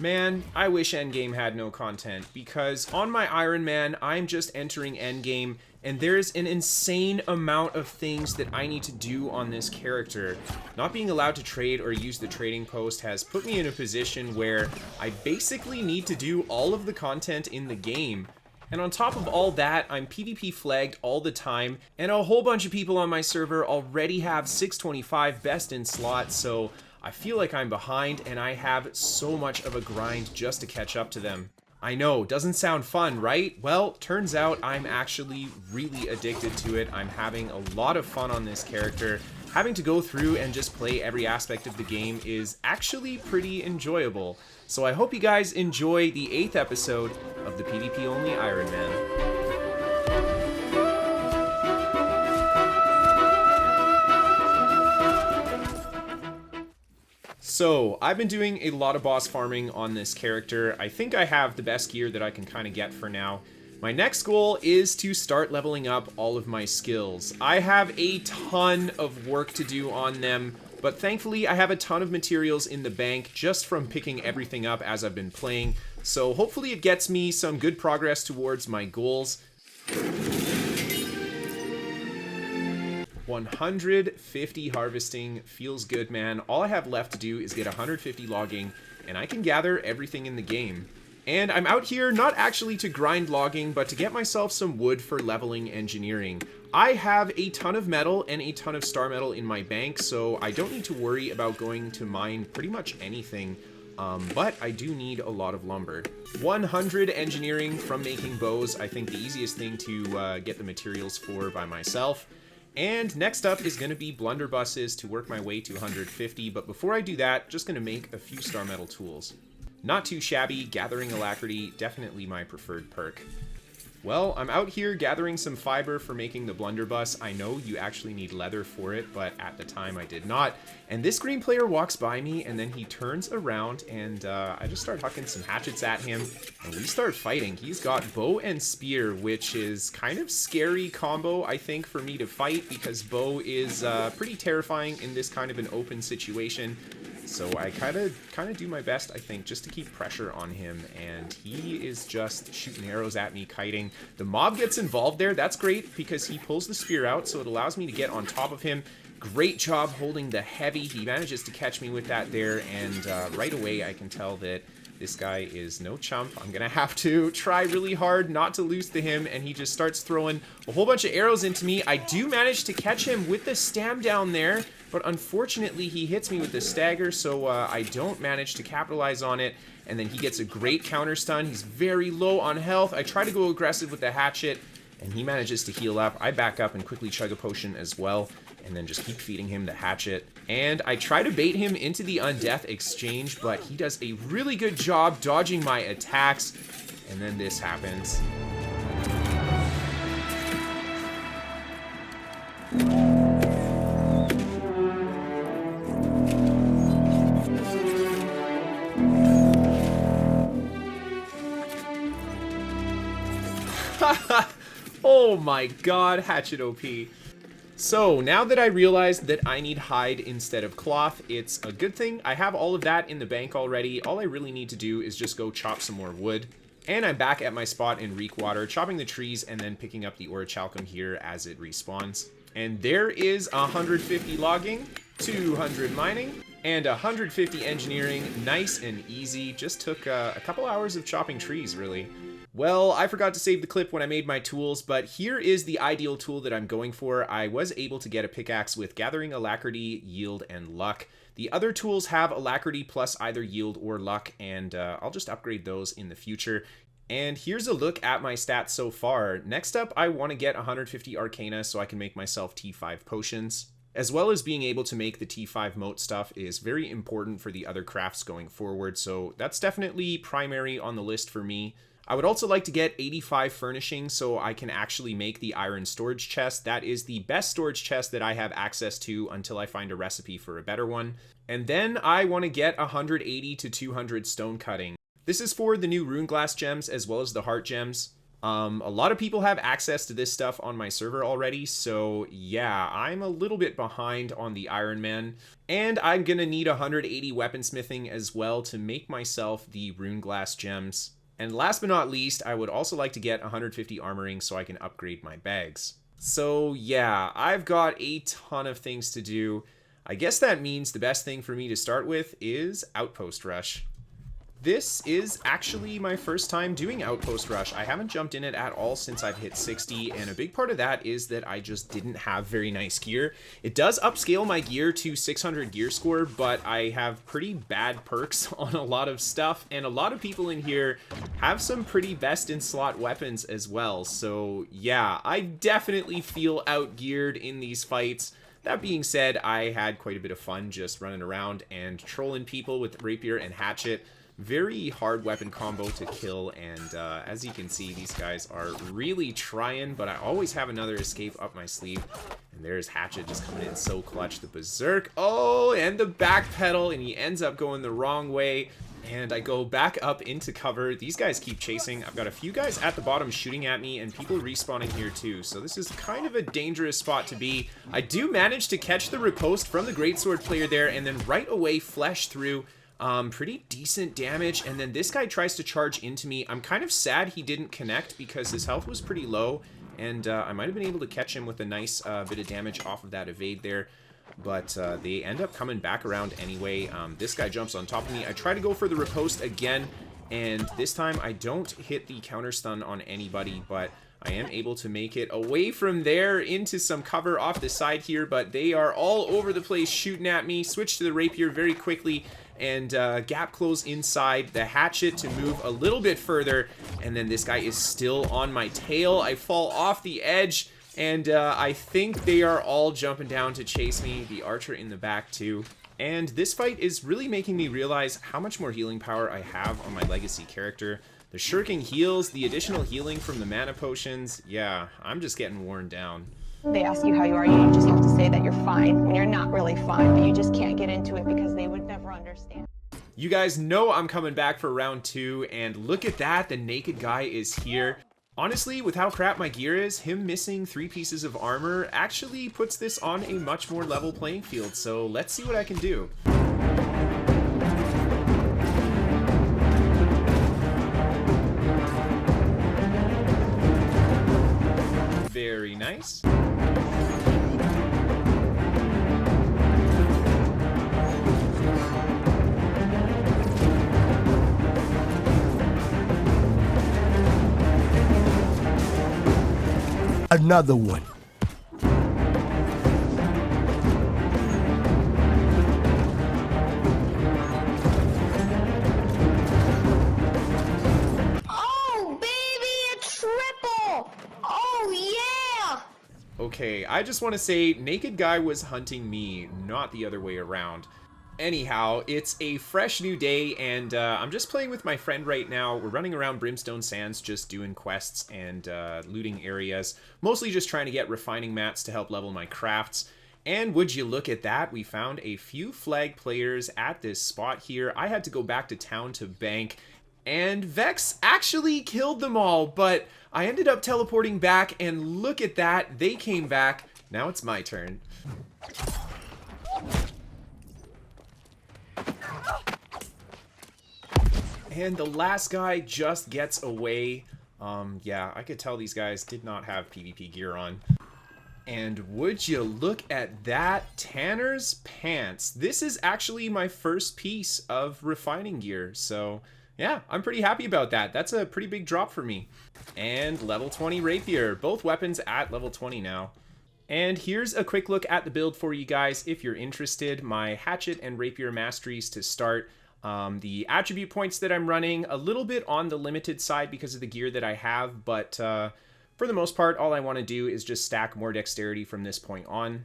Man, I wish endgame had no content, because on my Ironman, I'm just entering endgame, and there's an insane amount of things that I need to do on this character. Not being allowed to trade or use the trading post has put me in a position where I basically need to do all of the content in the game. And on top of all that, I'm PvP flagged all the time, and a whole bunch of people on my server already have 625 best in slot, so I feel like I'm behind, and I have so much of a grind just to catch up to them. I know, doesn't sound fun, right? Well, turns out I'm actually really addicted to it. I'm having a lot of fun on this character. Having to go through and just play every aspect of the game is actually pretty enjoyable. So I hope you guys enjoy the 8th episode of the PvP only Ironman. So, I've been doing a lot of boss farming on this character. I think I have the best gear that I can kind of get for now. My next goal is to start leveling up all of my skills. I have a ton of work to do on them, but thankfully I have a ton of materials in the bank just from picking everything up as I've been playing. So hopefully it gets me some good progress towards my goals. 150 harvesting feels good, man. All I have left to do is get 150 logging, and I can gather everything in the game. And I'm out here not actually to grind logging, but to get myself some wood for leveling engineering. I have a ton of metal and a ton of star metal in my bank, so I don't need to worry about going to mine pretty much anything. But I do need a lot of lumber. 100 engineering from making bows, I think the easiest thing to get the materials for by myself. And next up is going to be blunderbusses to work my way to 150, but before I do that, just going to make a few star metal tools. Not too shabby, gathering alacrity, definitely my preferred perk. Well, I'm out here gathering some fiber for making the blunderbuss. I know you actually need leather for it, but at the time I did not. And this green player walks by me, and then he turns around, and I just start hucking some hatchets at him, and we start fighting. He's got bow and spear, which is kind of scary combo, I think, for me to fight, because bow is pretty terrifying in this kind of an open situation. So I kind of do my best, I think, just to keep pressure on him, and he is just shooting arrows at me, kiting. The mob gets involved there. That's great because he pulls the spear out, so it allows me to get on top of him. Great job holding the heavy. He manages to catch me with that there, and right away I can tell that this guy is no chump. I'm gonna have to try really hard not to lose to him, and he just starts throwing a whole bunch of arrows into me. I do manage to catch him with the stam down there, but unfortunately he hits me with the stagger, so I don't manage to capitalize on it, and then he gets a great counter stun. He's very low on health. I try to go aggressive with the hatchet, and he manages to heal up. I back up and quickly chug a potion as well, and then just keep feeding him the hatchet. And I try to bait him into the undeath exchange, but he does a really good job dodging my attacks, and then this happens. Oh my god, Hatchet OP. So, now that I realized that I need hide instead of cloth, it's a good thing. I have all of that in the bank already. All I really need to do is just go chop some more wood. And I'm back at my spot in Reekwater, chopping the trees and then picking up the orichalcum here as it respawns. And there is 150 logging, 200 mining, and 150 engineering. Nice and easy. Just took a couple hours of chopping trees, really. Well, I forgot to save the clip when I made my tools, but here is the ideal tool that I'm going for. I was able to get a pickaxe with gathering alacrity, yield, and luck. The other tools have alacrity plus either yield or luck, and I'll just upgrade those in the future. And here's a look at my stats so far. Next up, I want to get 150 Arcana so I can make myself T5 potions. As well as being able to make the T5 moat stuff is very important for the other crafts going forward, so that's definitely primary on the list for me. I would also like to get 85 furnishing so I can actually make the iron storage chest. That is the best storage chest that I have access to until I find a recipe for a better one. And then I want to get 180 to 200 stone cutting. This is for the new rune glass gems as well as the heart gems. A lot of people have access to this stuff on my server already, so yeah, I'm a little bit behind on the Ironman. And I'm gonna need 180 weaponsmithing as well to make myself the rune glass gems. And last but not least, I would also like to get 150 armoring so I can upgrade my bags. So yeah, I've got a ton of things to do. I guess that means the best thing for me to start with is Outpost Rush. This is actually my first time doing Outpost Rush. I haven't jumped in it at all since I've hit 60, and a big part of that is that I just didn't have very nice gear. It does upscale my gear to 600 gear score, but I have pretty bad perks on a lot of stuff, and a lot of people in here have some pretty best-in-slot weapons as well. So yeah, I definitely feel outgeared in these fights. That being said, I had quite a bit of fun just running around and trolling people with Rapier and Hatchet. Very hard weapon combo to kill, and as you can see, these guys are really trying, but I always have another escape up my sleeve. And there's Hatchet just coming in so clutch. The Berserk, oh, and the back pedal, and he ends up going the wrong way. And I go back up into cover. These guys keep chasing. I've got a few guys at the bottom shooting at me, and people respawning here too. So this is kind of a dangerous spot to be. I do manage to catch the riposte from the greatsword player there, and then right away flesh through. Pretty decent damage, and then this guy tries to charge into me. I'm kind of sad he didn't connect because his health was pretty low, and I might have been able to catch him with a nice bit of damage off of that evade there, but they end up coming back around anyway. This guy jumps on top of me. I try to go for the riposte again, and this time I don't hit the counter stun on anybody, but I am able to make it away from there into some cover off the side here, but they are all over the place shooting at me. Switch to the Rapier very quickly, and gap close inside the Hatchet to move a little bit further, and then this guy is still on my tail. I fall off the edge, and I think they are all jumping down to chase me. The Archer in the back too. And this fight is really making me realize how much more healing power I have on my legacy character. The shirking heals, the additional healing from the mana potions, yeah, I'm just getting worn down. They ask you how you are, you just have to say that you're fine when you're not really fine, but you just can't get into it because they would never understand. You guys know I'm coming back for round 2, and look at that, the naked guy is here. Honestly, with how crap my gear is, him missing 3 pieces of armor actually puts this on a much more level playing field, so let's see what I can do. Very nice. Another one. Oh, baby, a triple! Oh, yeah! Okay, I just want to say, naked guy was hunting me, not the other way around. Anyhow, it's a fresh new day, and I'm just playing with my friend right now. We're running around Brimstone Sands just doing quests and looting areas. Mostly just trying to get refining mats to help level my crafts. And would you look at that, we found a few flag players at this spot here. I had to go back to town to bank, and Vex actually killed them all, but I ended up teleporting back, and look at that, they came back. Now it's my turn. And the last guy just gets away. Yeah, I could tell these guys did not have PvP gear on. And would you look at that, Tanner's Pants. This is actually my first piece of refining gear, so yeah, I'm pretty happy about that. That's a pretty big drop for me. And level 20 Rapier, both weapons at level 20 now. And here's a quick look at the build for you guys if you're interested. My Hatchet and Rapier masteries to start. The attribute points that I'm running, a little bit on the limited side because of the gear that I have, but for the most part, all I want to do is just stack more dexterity from this point on.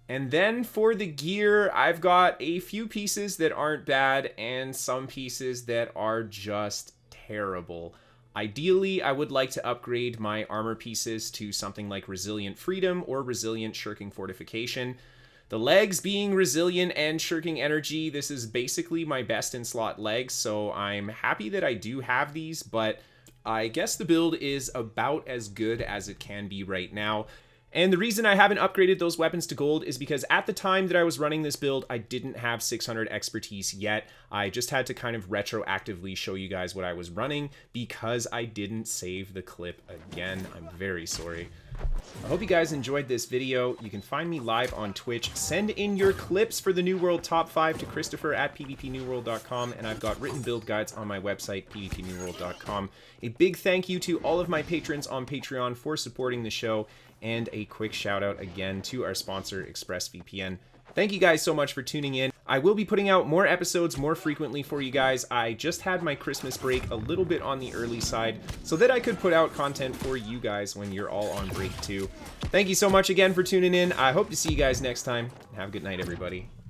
And then for the gear, I've got a few pieces that aren't bad and some pieces that are just terrible. Ideally, I would like to upgrade my armor pieces to something like Resilient Freedom or Resilient Shirking Fortification. The legs being Resilient and Shirking Energy, this is basically my best in slot legs, so I'm happy that I do have these, but I guess the build is about as good as it can be right now. And the reason I haven't upgraded those weapons to gold is because at the time that I was running this build, I didn't have 600 expertise yet. I just had to kind of retroactively show you guys what I was running because I didn't save the clip again. I'm very sorry. I hope you guys enjoyed this video. You can find me live on Twitch. Send in your clips for the New World Top 5 to Kristofer at pvpnewworld.com, and I've got written build guides on my website, pvpnewworld.com. A big thank you to all of my patrons on Patreon for supporting the show, and a quick shout out again to our sponsor, ExpressVPN. Thank you guys so much for tuning in. I will be putting out more episodes more frequently for you guys. I just had my Christmas break a little bit on the early side so that I could put out content for you guys when you're all on break too. Thank you so much again for tuning in. I hope to see you guys next time. Have a good night, everybody.